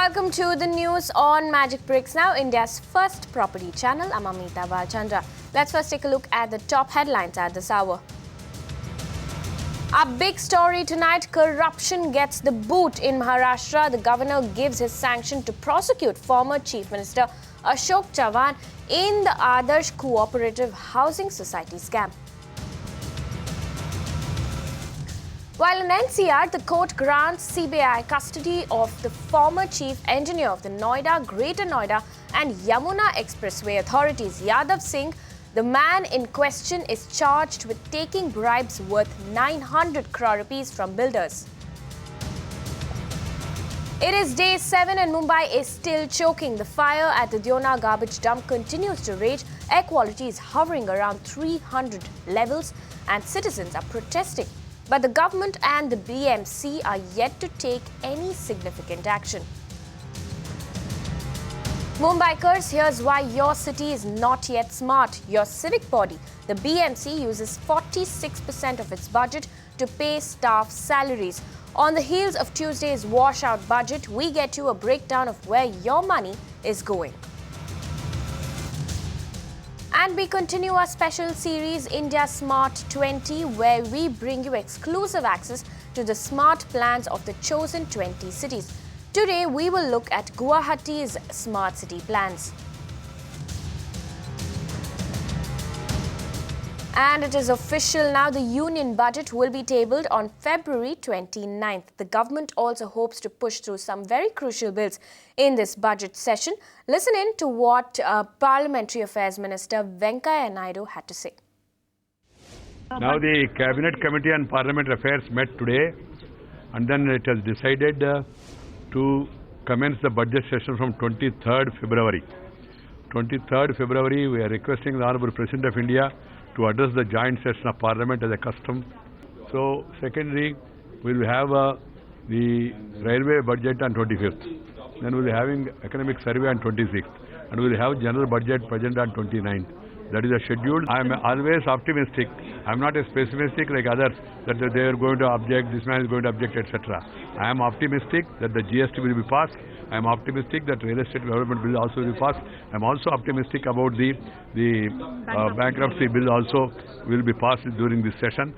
Welcome to the news on Magic Bricks Now, India's first property channel. I'm Amita Balchandra. Let's first take a look at the top headlines at this hour. Our big story tonight, corruption gets the boot in Maharashtra. The governor gives his sanction to prosecute former Chief Minister Ashok Chavan in the Adarsh Cooperative Housing Society scam. While in NCR, the court grants CBI custody of the former chief engineer of the Noida, Greater Noida and Yamuna Expressway authorities, Yadav Singh. The man in question is charged with taking bribes worth 900 crore rupees from builders. It is day 7 and Mumbai is still choking. The fire at the Deona garbage dump continues to rage. Air quality is hovering around 300 levels and citizens are protesting. But the government and the BMC are yet to take any significant action. Mumbaikars, here's why your city is not yet smart. Your civic body, the BMC, uses 46% of its budget to pay staff salaries. On the heels of Tuesday's washout budget, we get you a breakdown of where your money is going. And we continue our special series, India Smart 20, where we bring you exclusive access to the smart plans of the chosen 20 cities. Today, we will look at Guwahati's smart city plans. And it is official now, the union budget will be tabled on February 29th. The government also hopes to push through some very crucial bills in this budget session. Listen in to what Parliamentary Affairs Minister Venkaiah Naidu had to say. Now the Cabinet Committee on Parliamentary Affairs met today and then it has decided to commence the budget session from 23rd February. 23rd February, we are requesting the Honourable President of India to address the joint session of Parliament as a custom. So, secondly, we will have the railway budget on 25th. Then we will be having economic survey on 26th. And we will have general budget present on 29th. That is the schedule. I am always optimistic. I am not as pessimistic like others that they are going to object, this man is going to object, etc. I am optimistic that the GST will be passed. I am optimistic that real estate development bill also will be passed. I am also optimistic about the bankruptcy bill also will be passed during this session.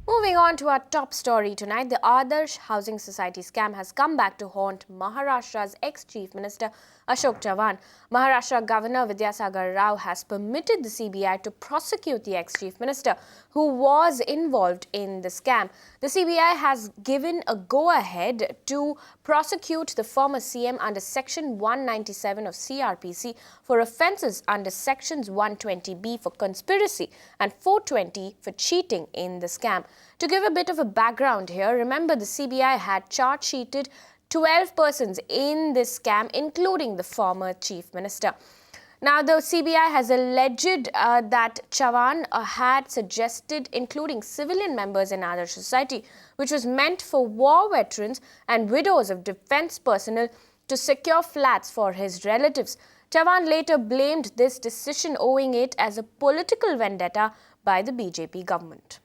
Moving on to our top story tonight, the Adarsh Housing Society scam has come back to haunt Maharashtra's ex-Chief Minister Ashok Chavan. Maharashtra Governor Vidyasagar Rao has permitted the CBI to prosecute the ex-Chief Minister who was involved in the scam. The CBI has given a go-ahead to prosecute the former CM under Section 197 of CRPC for offences under Sections 120B for conspiracy and 420 for cheating in the scam. To give a bit of a background here, remember the CBI had charge-sheeted 12 persons in this scam, including the former Chief Minister. Now, the CBI has alleged that Chavan had suggested including civilian members in Adarsh Society, which was meant for war veterans and widows of defence personnel to secure flats for his relatives. Chavan later blamed this decision, owing it as a political vendetta by the BJP government.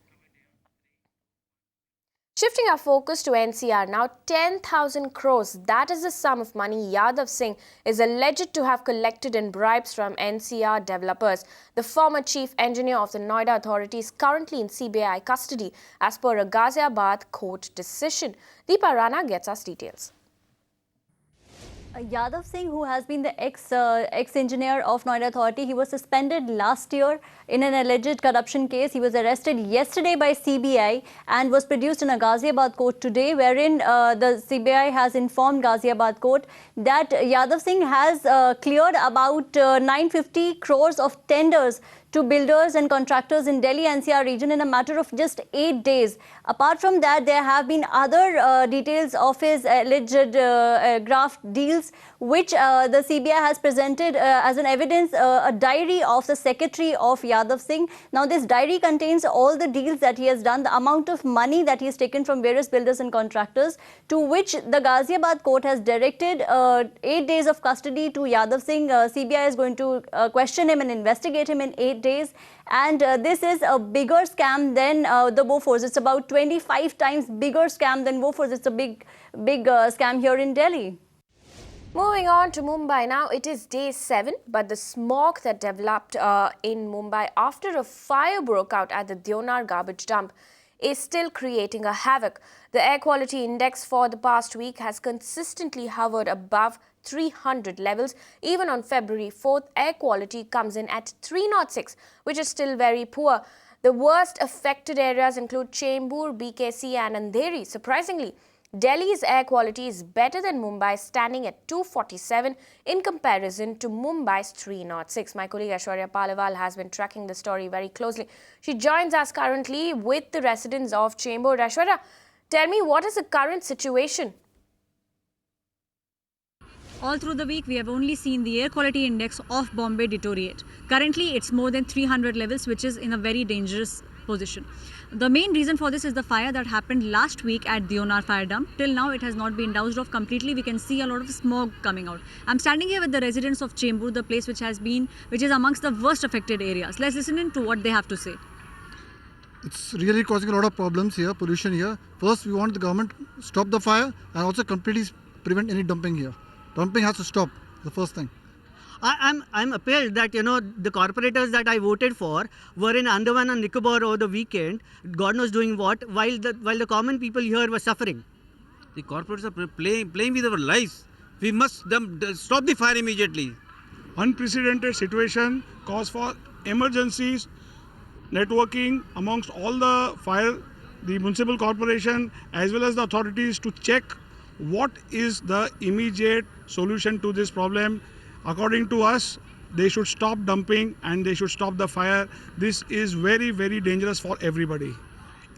Shifting our focus to NCR now, 10,000 crores, that is the sum of money Yadav Singh is alleged to have collected in bribes from NCR developers. The former chief engineer of the Noida authority is currently in CBI custody as per a Ghaziabad court decision. Deepa Rana gets us details. Yadav Singh, who has been the ex-engineer of Noida Authority, he was suspended last year in an alleged corruption case. He was arrested yesterday by CBI and was produced in a Ghaziabad court today, wherein the CBI has informed Ghaziabad court that Yadav Singh has cleared about 950 crores of tenders to builders and contractors in Delhi NCR region in a matter of just 8 days. Apart from that, there have been other details of his alleged graft deals deals which the CBI has presented as an evidence, a diary of the secretary of Yadav Singh. Now this diary contains all the deals that he has done, the amount of money that he has taken from various builders and contractors, to which the Ghaziabad court has directed 8 days of custody to Yadav Singh. CBI is going to question him and investigate him in 8 days. And this is a bigger scam than the Bofors. It's about 25 times bigger scam than Bofors. It's a big scam here in Delhi. Moving on to Mumbai now, it is day 7, but the smog that developed in Mumbai after a fire broke out at the Deonar garbage dump is still creating a havoc. The air quality index for the past week has consistently hovered above 300 levels. Even on February 4th, air quality comes in at 306, which is still very poor. The worst affected areas include Chembur, BKC and Andheri. Surprisingly, Delhi's air quality is better than Mumbai's, standing at 247 in comparison to Mumbai's 306. My colleague Aishwarya Paliwal has been tracking the story very closely. She joins us currently with the residents of Chembur. Aishwarya, tell me, what is the current situation? All through the week, we have only seen the air quality index of Bombay deteriorate. Currently, it's more than 300 levels, which is in a very dangerous position. The main reason for this is the fire that happened last week at Deonar fire dump. Till now, it has not been doused off completely. We can see a lot of smoke coming out. I'm standing here with the residents of Chembur, the place which is amongst the worst affected areas. Let's listen in to what they have to say. It's really causing a lot of problems here, pollution here. First, we want the government to stop the fire and also completely prevent any dumping here. Dumping has to stop, the first thing. I'm appalled that, the corporators that I voted for were in Andaman and Nicobar over the weekend, God knows doing what, while the common people here were suffering. The corporates are playing with our lives. We must stop the fire immediately. Unprecedented situation, cause for emergencies, networking amongst all the the municipal corporation as well as the authorities to check what is the immediate solution to this problem. According to us, they should stop dumping and they should stop the fire. This is very, very dangerous for everybody.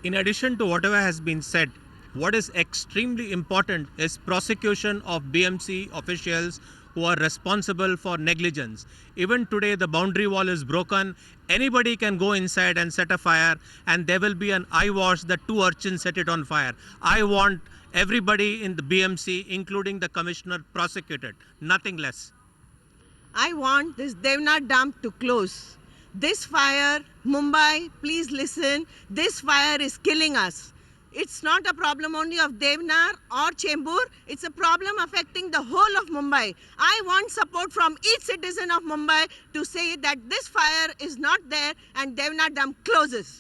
In addition to whatever has been said, what is extremely important is prosecution of BMC officials who are responsible for negligence. Even today, the boundary wall is broken. Anybody can go inside and set a fire, and there will be an eye wash that 2 urchins set it on fire. I want everybody in the BMC, including the commissioner, prosecuted, nothing less. I want this Deonar dump to close. This fire, Mumbai, please listen, this fire is killing us. It's not a problem only of Deonar or Chembur, it's a problem affecting the whole of Mumbai. I want support from each citizen of Mumbai to say that this fire is not there and Deonar dump closes.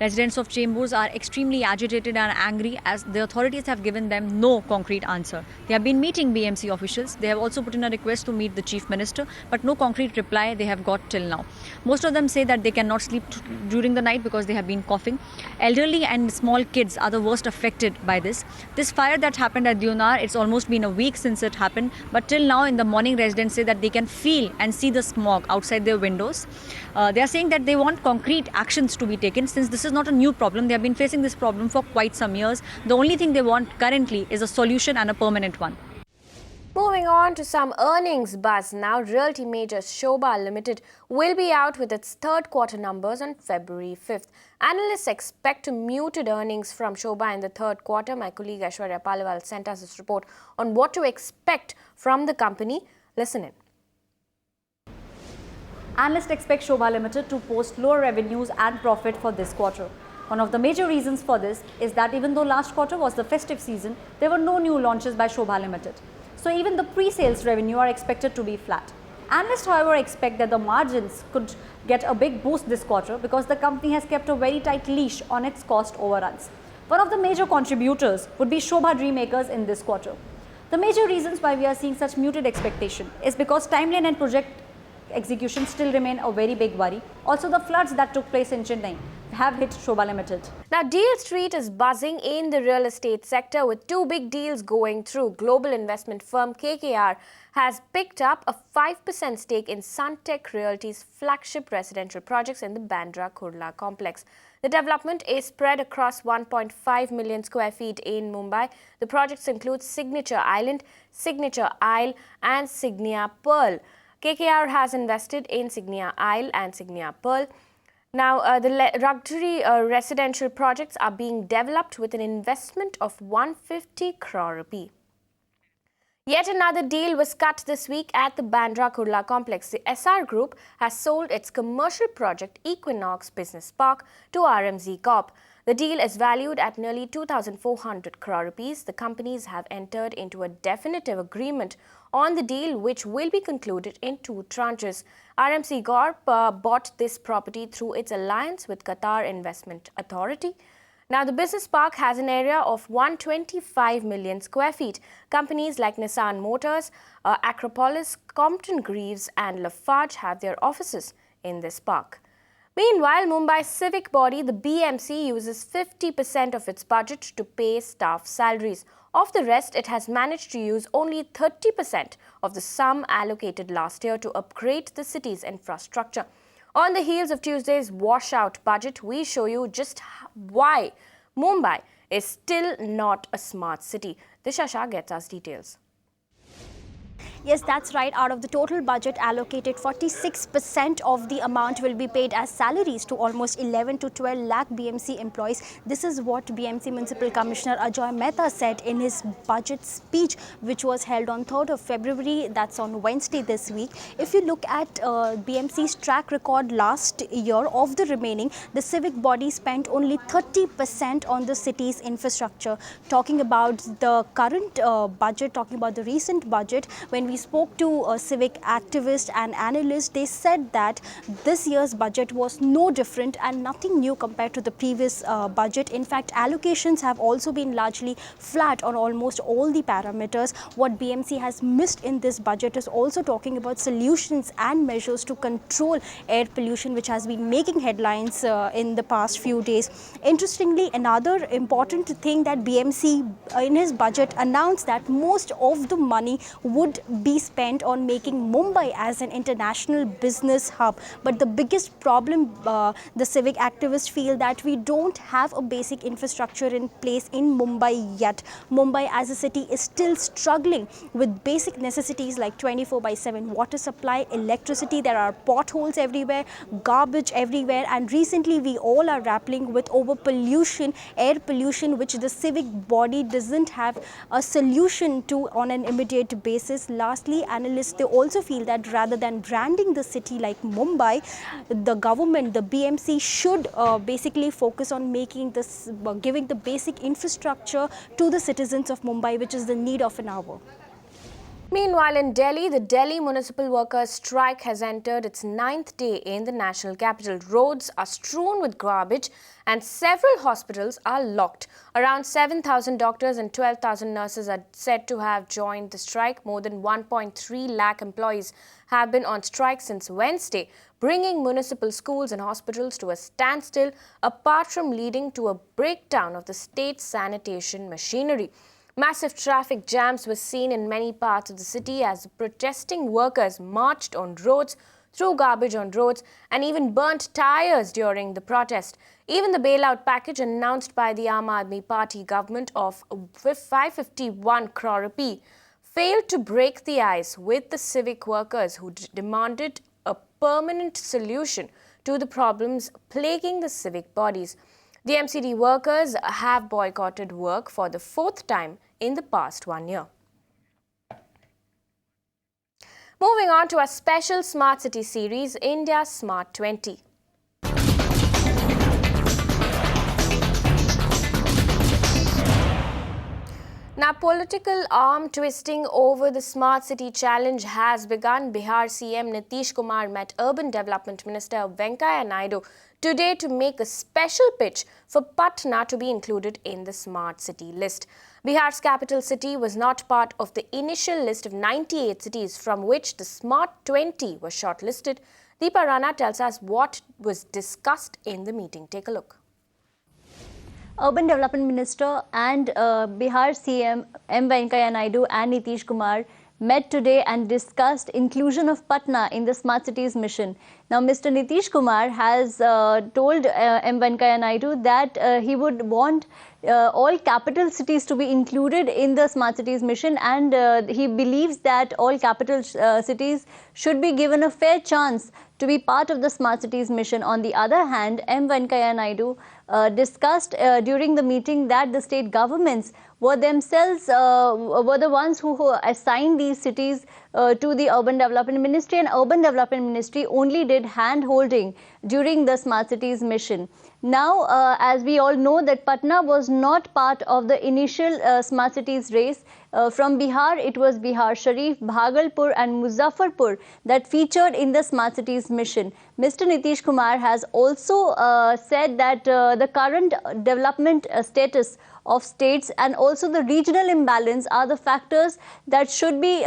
Residents of Chembur are extremely agitated and angry as the authorities have given them no concrete answer. They have been meeting BMC officials. They have also put in a request to meet the Chief Minister, but no concrete reply they have got till now. Most of them say that they cannot sleep during the night because they have been coughing. Elderly and small kids are the worst affected by this. This fire that happened at Deonar, it's almost been a week since it happened, but till now in the morning residents say that they can feel and see the smog outside their windows. They are saying that they want concrete actions to be taken since this is not a new problem. They have been facing this problem for quite some years. The only thing they want currently is a solution and a permanent one. Moving on to some earnings buzz now, Realty Major Shobha Limited will be out with its third quarter numbers on February 5th. Analysts expect muted earnings from Shobha in the third quarter. My colleague Aishwarya Paliwal sent us this report on what to expect from the company. Listen in. Analysts expect Shobha Limited to post lower revenues and profit for this quarter. One of the major reasons for this is that even though last quarter was the festive season, there were no new launches by Shobha Limited. So even the pre-sales revenue are expected to be flat. Analysts, however, expect that the margins could get a big boost this quarter because the company has kept a very tight leash on its cost overruns. One of the major contributors would be Shobha Dreammakers in this quarter. The major reasons why we are seeing such muted expectation is because timeline and project execution still remain a very big worry. Also, the floods that took place in Chennai have hit Shobha Limited. Now, Deal Street is buzzing in the real estate sector with two big deals going through. Global investment firm KKR has picked up a 5% stake in Suntech Realty's flagship residential projects in the Bandra Kurla complex. The development is spread across 1.5 million square feet in Mumbai. The projects include Signature Island, Signature Isle and Signia Pearl. KKR has invested in Signia Isle and Signia Pearl. Now, the luxury residential projects are being developed with an investment of 150 crore rupee. Yet another deal was cut this week at the Bandra Kurla complex. The SR Group has sold its commercial project Equinox Business Park to RMZ Corp. The deal is valued at nearly 2,400 crore rupees. The companies have entered into a definitive agreement on the deal, which will be concluded in two tranches. RMC Corp bought this property through its alliance with Qatar Investment Authority. Now, the business park has an area of 125 million square feet. Companies like Nissan Motors, Acropolis, Compton Greaves and Lafarge have their offices in this park. Meanwhile, Mumbai's civic body, the BMC, uses 50% of its budget to pay staff salaries. Of the rest, it has managed to use only 30% of the sum allocated last year to upgrade the city's infrastructure. On the heels of Tuesday's washout budget, we show you just why Mumbai is still not a smart city. Disha Shah gets us details. Yes, that's right. Out of the total budget allocated, 46% of the amount will be paid as salaries to almost 11 to 12 lakh BMC employees. This is what BMC Municipal Commissioner Ajoy Mehta said in his budget speech, which was held on 3rd of February. That's on Wednesday this week. If you look at BMC's track record last year, of the remaining, the civic body spent only 30% on the city's infrastructure. Talking about the current budget, talking about the recent budget, when we spoke to civic activists and analysts, they said that this year's budget was no different and nothing new compared to the previous budget. In fact, allocations have also been largely flat on almost all the parameters. What BMC has missed in this budget is also talking about solutions and measures to control air pollution, which has been making headlines in the past few days. Interestingly, another important thing that BMC in his budget announced that most of the money would be spent on making Mumbai as an international business hub. But the biggest problem, the civic activists feel that we don't have a basic infrastructure in place in Mumbai yet. Mumbai as a city is still struggling with basic necessities like 24/7 water supply, electricity. There are potholes everywhere, garbage everywhere, and recently we all are grappling with over pollution, air pollution, which the civic body doesn't have a solution to on an immediate basis. Lastly, analysts, they also feel that rather than branding the city like Mumbai, the government, the BMC should basically focus on making this, giving the basic infrastructure to the citizens of Mumbai, which is the need of an hour. Meanwhile, in Delhi, the Delhi municipal workers' strike has entered its 9th day in the national capital. Roads are strewn with garbage and several hospitals are locked. Around 7,000 doctors and 12,000 nurses are said to have joined the strike. More than 1.3 lakh employees have been on strike since Wednesday, bringing municipal schools and hospitals to a standstill, apart from leading to a breakdown of the state's sanitation machinery. Massive traffic jams were seen in many parts of the city as protesting workers marched on roads, threw garbage on roads, and even burnt tires during the protest. Even the bailout package announced by the Aam Aadmi Party government of 551 crore rupee failed to break the ice with the civic workers who demanded a permanent solution to the problems plaguing the civic bodies. The MCD workers have boycotted work for the 4th time in the past 1 year. Moving on to our special Smart City series, India Smart 20. Now, political arm twisting over the Smart City Challenge has begun. Bihar CM Nitish Kumar met Urban Development Minister Venkaiah Naidu today to make a special pitch for Patna to be included in the Smart City list. Bihar's capital city was not part of the initial list of 98 cities from which the Smart 20 was shortlisted. Deepa Rana tells us what was discussed in the meeting. Take a look. Urban Development Minister and Bihar CM M. Venkaiah Naidu and Nitish Kumar met today and discussed inclusion of Patna in the Smart Cities mission. Now, Mr. Nitish Kumar has told M. Venkaiah Naidu that he would want all capital cities to be included in the Smart Cities mission, and he believes that all capital cities should be given a fair chance to be part of the Smart Cities mission. On the other hand, M. Venkaiah Naidu discussed during the meeting that the state governments were themselves were the ones who assigned these cities to the Urban Development Ministry, and Urban Development Ministry only did hand-holding during the Smart Cities mission. Now, as we all know that Patna was not part of the initial Smart Cities race. From Bihar, it was Bihar Sharif, Bhagalpur and Muzaffarpur that featured in the Smart Cities mission. Mr. Nitish Kumar has also said that the current development status of states and also the regional imbalance are the factors that should be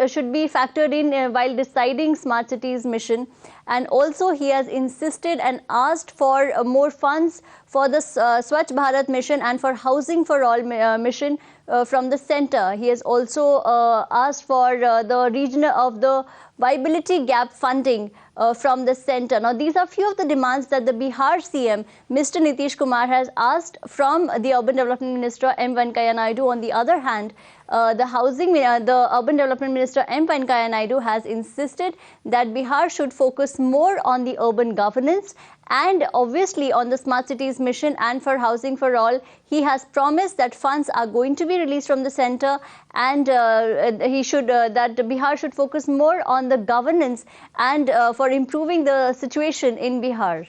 should be factored in while deciding Smart Cities mission. And also he has insisted and asked for more funds for the Swachh Bharat mission and for Housing for All mission from the center. He has also asked for the regional of the viability gap funding from the center. Now, these are few of the demands that the Bihar CM, Mr. Nitish Kumar, has asked from the Urban Development Minister M. Venkaiah Naidu. On the other hand, the Urban Development Minister M. Venkaiah Naidu has insisted that Bihar should focus more on the urban governance and obviously on the Smart Cities mission and for Housing for All. He has promised that funds are going to be released from the center, and that Bihar should focus more on the governance and for improving the situation in Bihar.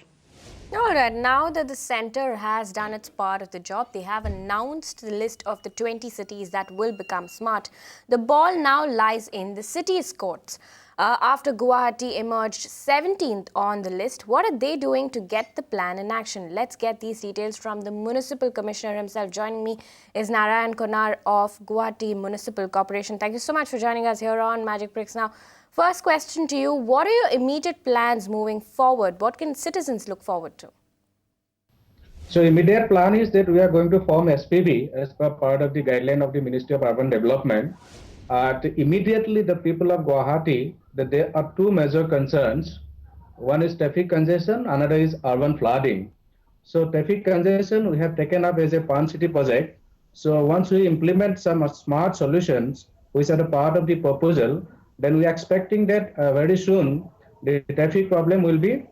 All right, now that the centre has done its part of the job, they have announced the list of the 20 cities that will become smart. The ball now lies in the cities' courts. After Guwahati emerged 17th on the list, what are they doing to get the plan in action? Let's get these details from the Municipal Commissioner himself. Joining me is Narayan Konar of Guwahati Municipal Corporation. Thank you so much for joining us here on Magic Bricks. Now, first question to you, what are your immediate plans moving forward? What can citizens look forward to? So immediate plan is that we are going to form SPV as per part of the guideline of the Ministry of Urban Development. Immediately the people of Guwahati, that there are two major concerns. One is traffic congestion, another is urban flooding. So traffic congestion we have taken up as a Pan City project. So once we implement some smart solutions, which are a part of the proposal, then we are expecting that very soon the traffic problem will be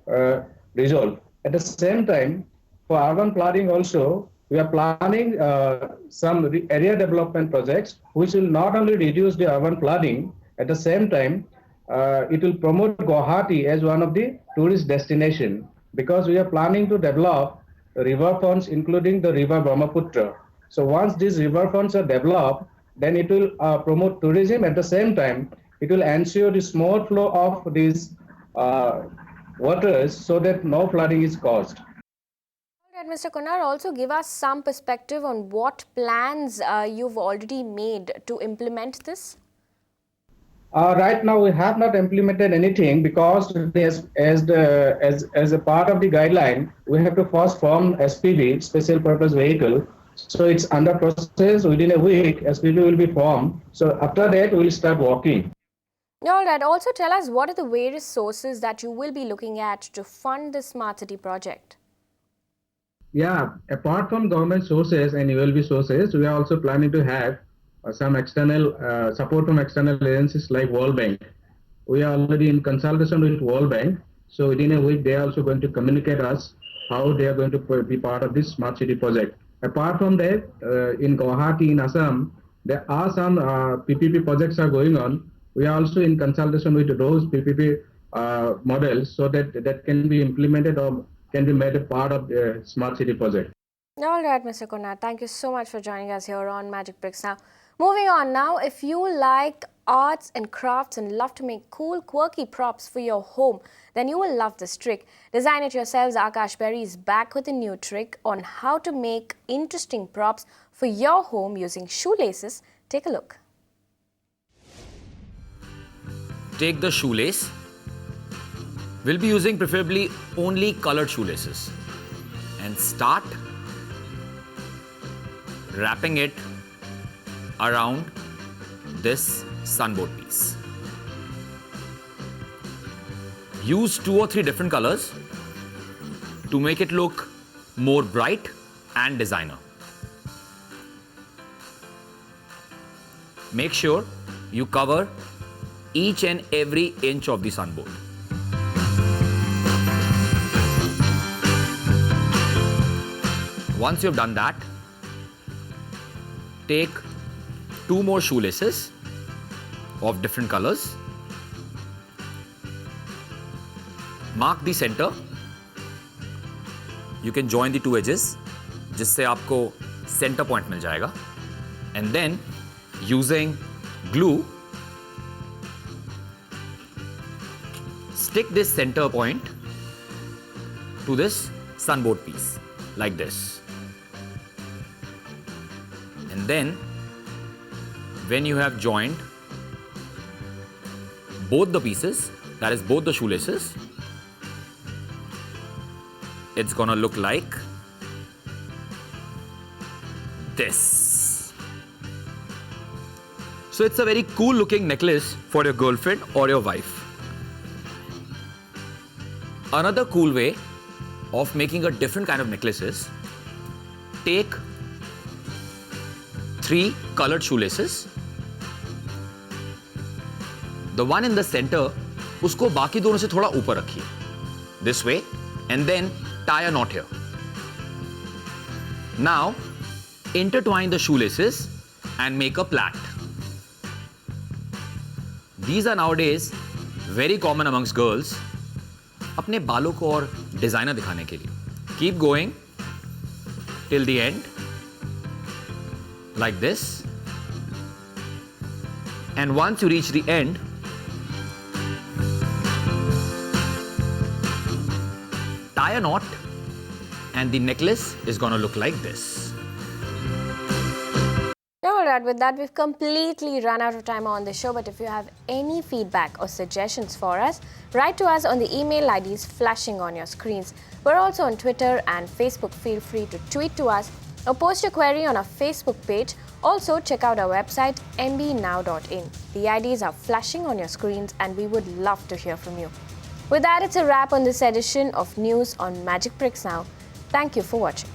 resolved. At the same time, for urban flooding also, we are planning some area development projects which will not only reduce the urban flooding, at the same time it will promote Guwahati as one of the tourist destination, because we are planning to develop river fronts including the river Brahmaputra. So once these river fronts are developed, then it will promote tourism. At the same time, it will ensure the smooth flow of these waters so that no flooding is caused. All right, Mr. Konar, also give us some perspective on what plans you've already made to implement this. Right now, we have not implemented anything because as a part of the guideline, we have to first form SPV, special purpose vehicle. So it's under process. Within a week, SPV will be formed. So after that, we will start working. All right. Also tell us what are the various sources that you will be looking at to fund the Smart City project. Yeah, apart from government sources and ULB sources, we are also planning to have some external support from external agencies like World Bank. We are already in consultation with World Bank. So within a week, they are also going to communicate us how they are going to be part of this Smart City project. Apart from that, in Guwahati, in Assam, there are some PPP projects are going on. We are also in consultation with those PPP models so that can be implemented or can be made a part of the Smart City project. All right, Mr. Konar, thank you so much for joining us here on Magic Bricks. Now, moving on now, if you like arts and crafts and love to make cool, quirky props for your home, then you will love this trick. Design it yourselves. Akash Berry is back with a new trick on how to make interesting props for your home using shoelaces. Take a look. Take the shoelace, We'll be using preferably only colored shoelaces. And start wrapping it around this sunboard piece. Use 2 or 3 different colors to make it look more bright and designer. Make sure you cover each and every inch of the sunboard. Once you've done that, take 2 more shoelaces of different colors. Mark the center. You can join the 2 edges, जिससे आपको center point मिल जाएगा. And then, using glue, stick this center point to this sunboard piece, like this. And then, when you have joined both the pieces, that is both the shoelaces, it's gonna look like this. So it's a very cool looking necklace for your girlfriend or your wife. Another cool way of making a different kind of necklace is take 3 colored shoelaces. The one in the center, उसको बाकी दोनों से थोड़ा ऊपर रखिए. This way, and then tie a knot here. Now, intertwine the shoelaces and make a plait. These are nowadays very common amongst girls. अपने बालों को और डिजाइनर दिखाने के लिए. Keep going till the end, like this. And once you reach the end, tie a knot, and the necklace is gonna look like this. Alright, with that, we've completely run out of time on the show. But if you have any feedback or suggestions for us, write to us on the email IDs flashing on your screens. We're also on Twitter and Facebook. Feel free to tweet to us or post a query on our Facebook page. Also, check out our website mbnow.in. The IDs are flashing on your screens, and we would love to hear from you. With that, it's a wrap on this edition of News on Magic Bricks Now. Thank you for watching.